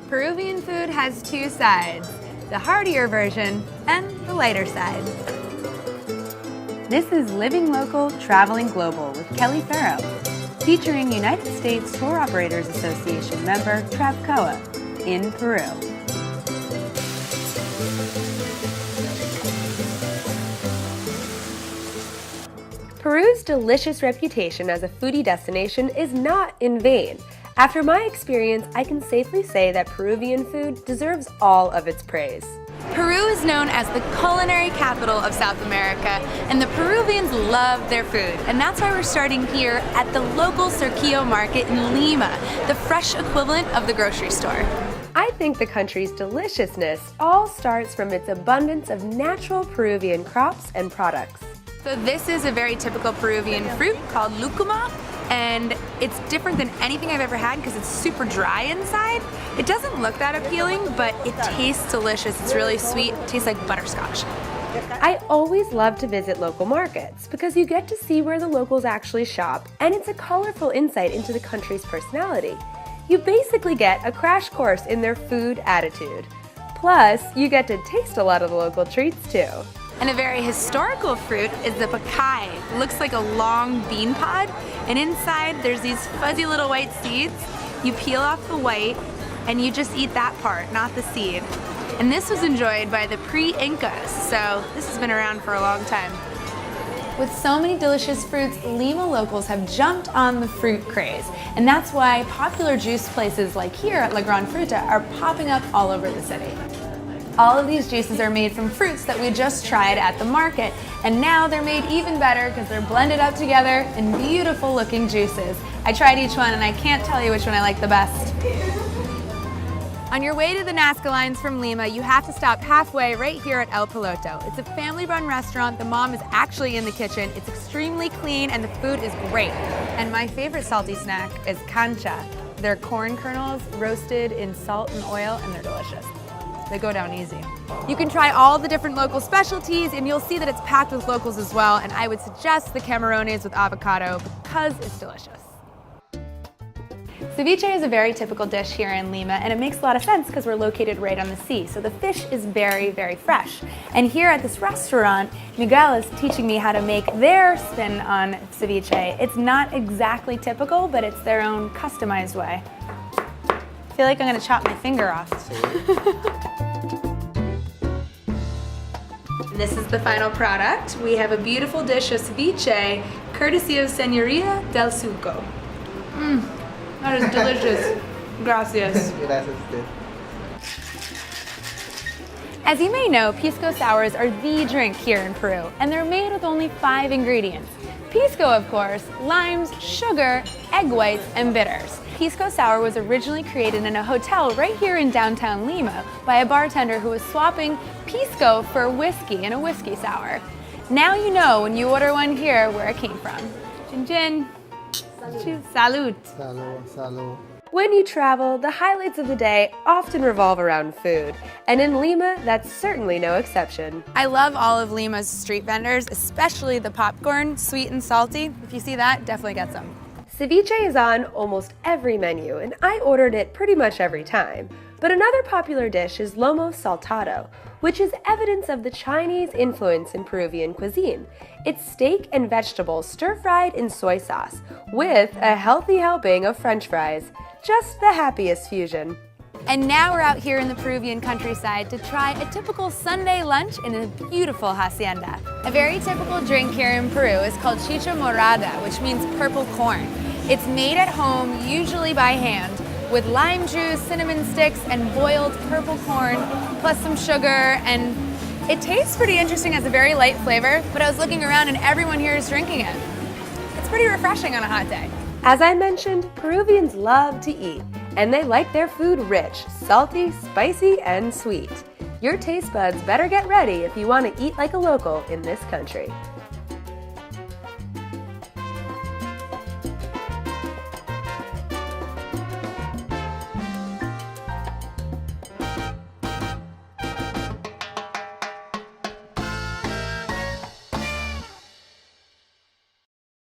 Peruvian food has two sides, the heartier version and the lighter side. This is Living Local, Traveling Global with Kelley Ferro, featuring United States Tour Operators Association member Travcoa in Peru. Peru's delicious reputation as a foodie destination is not in vain. After my experience, I can safely say that Peruvian food deserves all of its praise. Peru is known as the culinary capital of South America, and the Peruvians love their food. And that's why we're starting here at the local Cerquillo market in Lima, the fresh equivalent of the grocery store. I think the country's deliciousness all starts from its abundance of natural Peruvian crops and products. So this is a very typical Peruvian fruit called lucuma, and it's different than anything I've ever had because it's super dry inside. It doesn't look that appealing, but it tastes delicious. It's really sweet. It tastes like butterscotch. I always love to visit local markets because you get to see where the locals actually shop, and it's a colorful insight into the country's personality. You basically get a crash course in their food attitude. Plus, you get to taste a lot of the local treats too. And a very historical fruit is the pacay. It looks like a long bean pod, and inside there's these fuzzy little white seeds. You peel off the white, and you just eat that part, not the seed. And this was enjoyed by the pre-Incas, so this has been around for a long time. With so many delicious fruits, Lima locals have jumped on the fruit craze, and that's why popular juice places like here at La Gran Fruta are popping up all over the city. All of these juices are made from fruits that we just tried at the market, and now they're made even better because they're blended up together in beautiful looking juices. I tried each one and I can't tell you which one I like the best. On your way to the Nazca lines from Lima, you have to stop halfway right here at El Piloto. It's a family-run restaurant. The mom is actually in the kitchen. It's extremely clean and the food is great. And my favorite salty snack is cancha. They're corn kernels roasted in salt and oil, and they're delicious. They go down easy. You can try all the different local specialties, and you'll see that it's packed with locals as well, and I would suggest the camarones with avocado because it's delicious. Ceviche is a very typical dish here in Lima, and it makes a lot of sense because we're located right on the sea, so the fish is very, very fresh. And here at this restaurant, Miguel is teaching me how to make their spin on ceviche. It's not exactly typical, but it's their own customized way. I feel like I'm gonna chop my finger off. This is the final product. We have a beautiful dish of ceviche, courtesy of Señorita del Suco. That is delicious. Gracias. As you may know, pisco sours are the drink here in Peru, and they're made with only 5 ingredients. Pisco, of course, limes, sugar, egg whites, and bitters. Pisco sour was originally created in a hotel right here in downtown Lima by a bartender who was swapping pisco for whiskey in a whiskey sour. Now you know when you order one here where it came from. Gin gin. Salud. Salud, salud. When you travel, the highlights of the day often revolve around food, and in Lima, that's certainly no exception. I love all of Lima's street vendors, especially the popcorn, sweet and salty. If you see that, definitely get some. Ceviche is on almost every menu, and I ordered it pretty much every time. But another popular dish is lomo saltado, which is evidence of the Chinese influence in Peruvian cuisine. It's steak and vegetables stir-fried in soy sauce, with a healthy helping of French fries. Just the happiest fusion. And now we're out here in the Peruvian countryside to try a typical Sunday lunch in a beautiful hacienda. A very typical drink here in Peru is called chicha morada, which means purple corn. It's made at home, usually by hand, with lime juice, cinnamon sticks, and boiled purple corn, plus some sugar, and it tastes pretty interesting, has a very light flavor, but I was looking around and everyone here is drinking it. It's pretty refreshing on a hot day. As I mentioned, Peruvians love to eat, and they like their food rich, salty, spicy, and sweet. Your taste buds better get ready if you want to eat like a local in this country.